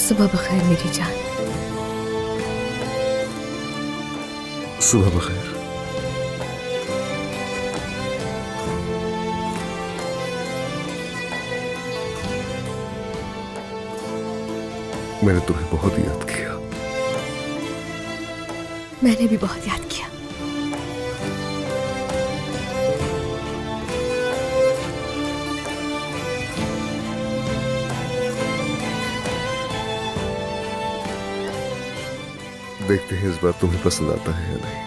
सुबह बखैर मेरी जान। सुबह बखैर। मैंने तुम्हें बहुत याद किया। मैंने भी बहुत याद किया। देखते हैं इस बार तुम्हें पसंद आता है या नहीं।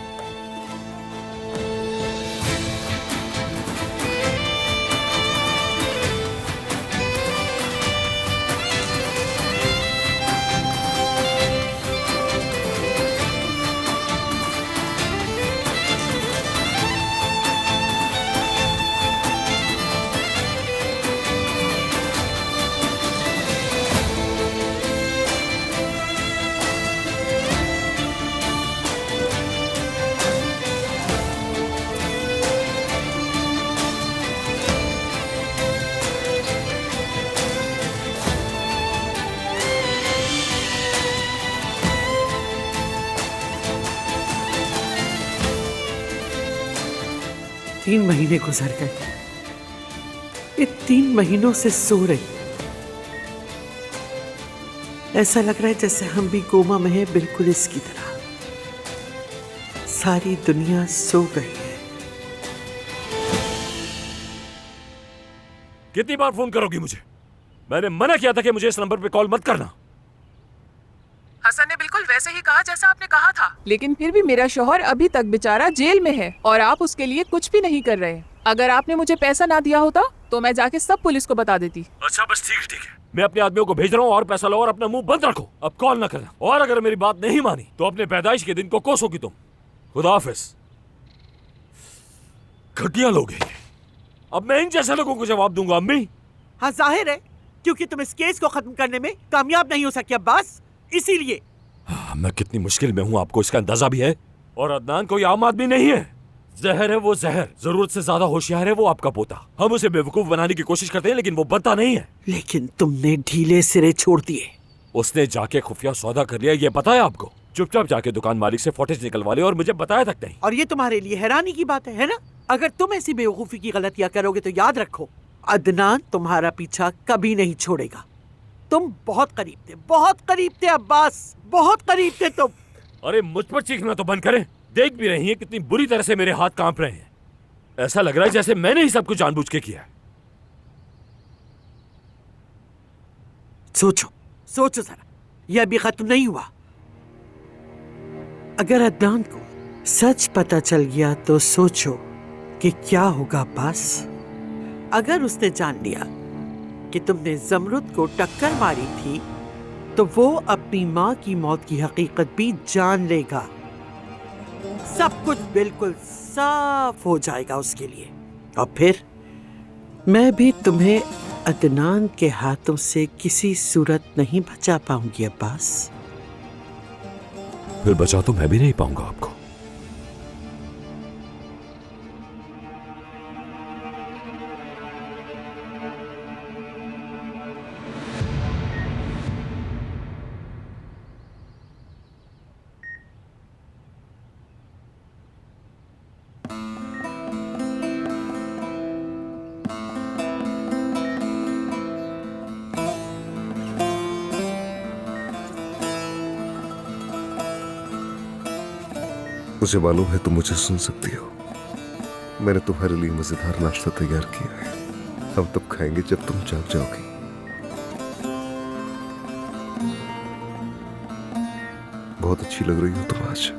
तीन महीने गुजर गए। ये 3 महीनों से सो रही। ऐसा लग रहा है जैसे हम भी कोमा में हैं, बिल्कुल इसकी तरह। सारी दुनिया सो गई है। कितनी बार फोन करोगी मुझे? मैंने मना किया था कि मुझे इस नंबर पे कॉल मत करना। हसन ने बिल्कुल वैसे ही कहा जैसा आपने कहा था। लेकिन फिर भी मेरा शौहर अभी तक बेचारा जेल में है और आप उसके लिए कुछ भी नहीं कर रहे। अगर आपने मुझे पैसा ना दिया होता तो मैं जाके सब पुलिस को बता देती। अच्छा बस ठीक है। मैं अपने आदमियों को भेज रहा हूँ और पैसा लो और अपना मुंह बंद रखो। अब कॉल ना करना और अगर मेरी बात नहीं मानी तो अपने पैदाइश के दिन को कोसोगी तुम। खुदा हाफिज। घटिया लोग हैं। अब मैं इन जैसे लोगों को जवाब दूंगा अम्मी। हाँ जाहिर है, क्योंकि तुम इस केस को खत्म करने में कामयाब नहीं हो सके अब्बास, इसीलिए। मैं कितनी मुश्किल में हूँ आपको इसका अंदाजा भी है। और अदनान कोई आम आदमी नहीं है। जहर है वो जहर। जरूरत से ज्यादा होशियार है वो आपका पोता। हम उसे बेवकूफ बनाने की कोशिश करते हैं लेकिन वो बनता नहीं है। लेकिन तुमने ढीले सिरे छोड़ दिए। उसने जाके खुफिया सौदा कर लिया, ये पता है आपको? चुपचाप जाके दुकान मालिक से फुटेज निकलवा लिया और मुझे बताया तक नहीं। और ये तुम्हारे लिए हैरानी की बात है ना? अगर तुम ऐसी बेवकूफी की गलतियां करोगे तो याद रखो, अदनान तुम्हारा पीछा कभी नहीं छोड़ेगा। तुम बहुत करीब थे अब्बास, बहुत करीब थे तुम। अरे मुझ पर चीखना तो बंद करें। देख भी रही हैं कितनी बुरी तरह से मेरे हाथ कांप रहे हैं। ऐसा लग रहा है जैसे मैंने ही सब कुछ जानबूझ के किया है। सोचो जरा, यह अभी खत्म नहीं हुआ। अगर अदनान को सच पता चल गया तो सोचो कि क्या होगा अब्बास। अगर उसने जान लिया कि तुमने जमरुद को टक्कर मारी थी तो वो अपनी माँ की मौत की हकीकत भी जान लेगा। सब कुछ बिल्कुल साफ हो जाएगा उसके लिए। और फिर मैं भी तुम्हें अदनान के हाथों से किसी सूरत नहीं बचा पाऊंगी अब्बास। फिर बचा तो मैं भी नहीं पाऊंगा आपको। मुझे मालूम है तुम मुझे सुन सकती हो। मैंने तुम्हारे लिए मजेदार नाश्ता तैयार किया है। हम तब खाएंगे जब तुम जाग जाओगी। बहुत अच्छी लग रही हो तुम आज।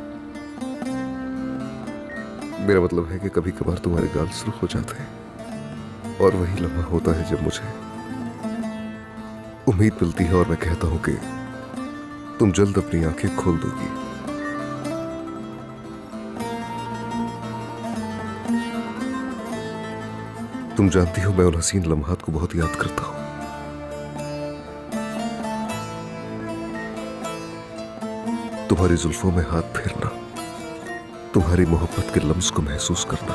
मेरा मतलब है कि कभी कभार तुम्हारे गाल सुर्ख हो जाते हैं और वही लम्हा होता है जब मुझे उम्मीद मिलती है और मैं कहता हूं कि तुम जल्द अपनी आंखें खोल दोगी। तुम जानती हो मैं उन हसीन लम्हात को बहुत याद करता हूं। तुम्हारी जुल्फों में हाथ फेरना, तुम्हारी मोहब्बत के लम्स को महसूस करना।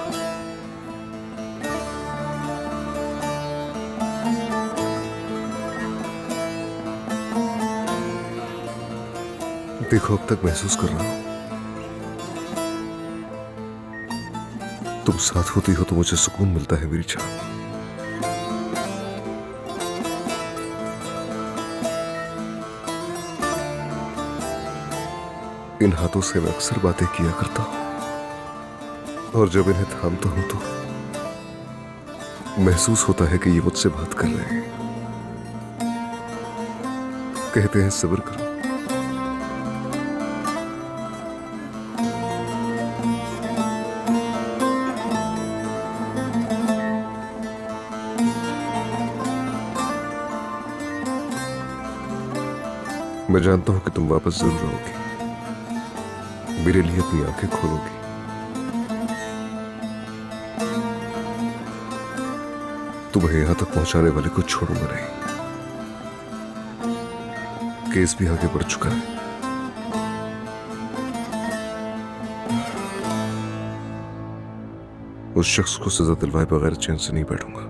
देखो, अब तक महसूस कर रहा हूं तुम साथ होती हो तो मुझे सुकून मिलता है मेरी जान। इन हाथों से मैं अक्सर बातें किया करता हूं, और जब इन्हें थामता हूं तो महसूस होता है कि ये मुझसे बात कर रहे हैं। कहते हैं सब्र करो। मैं जानता हूं कि तुम वापस जरूर आओगी, मेरे लिए अपनी आंखें खोलोगी। तुम्हें यहां तक पहुंचाने वाले को छोड़ूंगा नहीं। केस भी आगे बढ़ चुका है। उस शख्स को सजा दिलवाए बगैर चैन से नहीं बैठूंगा।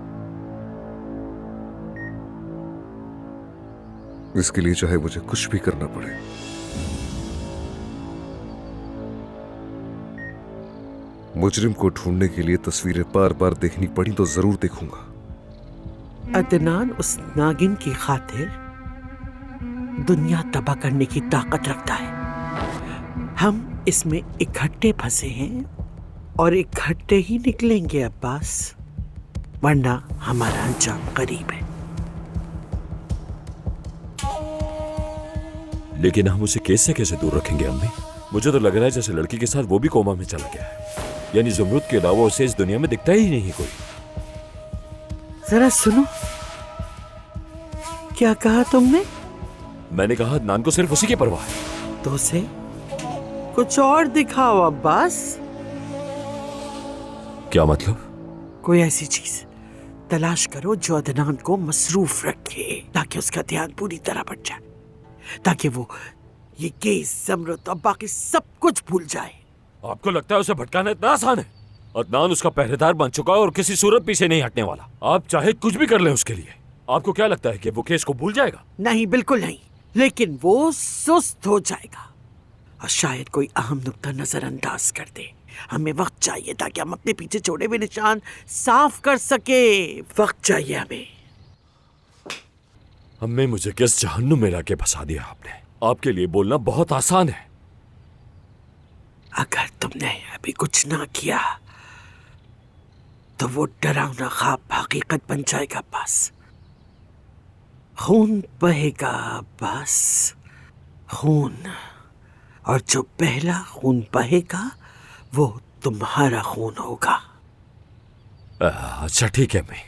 इसके लिए चाहे मुझे कुछ भी करना पड़े। मुजरिम को ढूंढने के लिए तस्वीरें बार बार देखनी पड़ी तो जरूर देखूंगा। अदनान उस नागिन की खातिर दुनिया तबाह करने की ताकत रखता है। हम इसमें इकट्ठे फंसे हैं और इकट्ठे ही निकलेंगे अब्बास, वरना हमारा अंजाम करीब है। लेकिन हम उसे केस से कैसे दूर रखेंगे अम्मी? मुझे तो लग रहा है जैसे लड़की के साथ वो भी कोमा में चला गया है। यानी ज़मरूद के अलावा उसे इस दुनिया में दिखता ही नहीं कोई। जरा सुनो, क्या कहा तुमने? मैंने कहा अदनान को सिर्फ उसी की परवाह है। तो उसे कुछ और दिखाओ अब्बास। क्या मतलब? कोई ऐसी चीज तलाश करो जो अदनान को मसरूफ रखे, ताकि उसका ध्यान पूरी तरह बढ़ जाए, ताकि वो ये केस, ज़मरूद और बाकी सब कुछ भूल जाए। आपको लगता है उसे भटकाना इतना आसान है? अदनान उसका पहरेदार बन चुका है और किसी सूरत पीछे नहीं हटने वाला। आप चाहे कुछ भी कर लें उसके लिए। आपको क्या लगता है कि वो केस को भूल जाएगा? नहीं, बिल्कुल नहीं, लेकिन वो सुस्त हो जाएगा और शायद कोई अहम नुक्ता नजरअंदाज कर दे। हमें वक्त चाहिए ताकि हम अपने पीछे छोड़े हुए निशान साफ कर सके। वक्त चाहिए हमें। अम्मी, मुझे किस जहन्नुम में लाके फंसा दिया आपने। आपके लिए बोलना बहुत आसान है। अगर तुमने अभी कुछ ना किया तो वो डरावना ख्वाब हकीकत बन जाएगा। बस खून बहेगा, बस खून, और जो पहला खून बहेगा वो तुम्हारा खून होगा। अच्छा ठीक है अम्मी,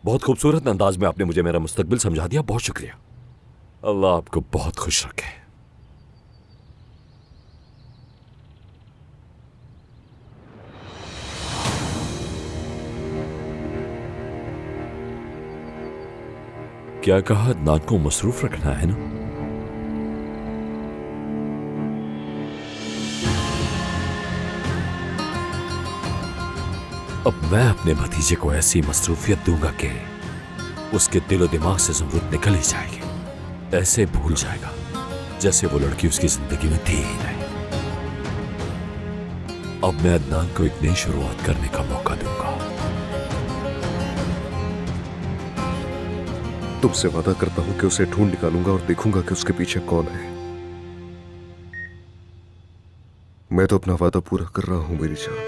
बहुत खूबसूरत अंदाज में आपने मुझे मेरा मुस्तकबिल समझा दिया। बहुत शुक्रिया। अल्लाह आपको बहुत खुश रखे। क्या कहा? अदनान को मसरूफ रखना है ना? अब मैं अपने भतीजे को ऐसी मसरूफियत दूंगा कि उसके दिलो दिमाग से ज़मरूद निकल ही जाएगी। ऐसे भूल जाएगा जैसे वो लड़की उसकी जिंदगी में थी ही नहीं। अब मैं अदनान को एक नई शुरुआत करने का मौका दूंगा। तुमसे वादा करता हूं कि उसे ढूंढ निकालूंगा और देखूंगा कि उसके पीछे कौन है। मैं तो अपना वादा पूरा कर रहा हूं मेरी जान।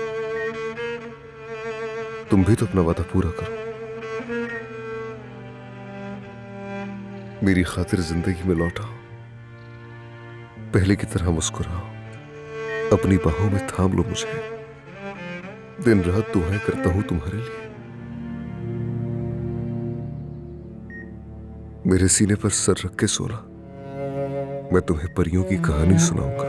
तुम भी तो अपना वादा पूरा करो। मेरी खातिर जिंदगी में लौटाओ, पहले की तरह मुस्कुराओ, अपनी बाहों में थाम लो मुझे। दिन रात दुआएं करता हूं तुम्हारे लिए। मेरे सीने पर सर रख के सोना, मैं तुम्हें परियों की कहानी सुनाऊंगा।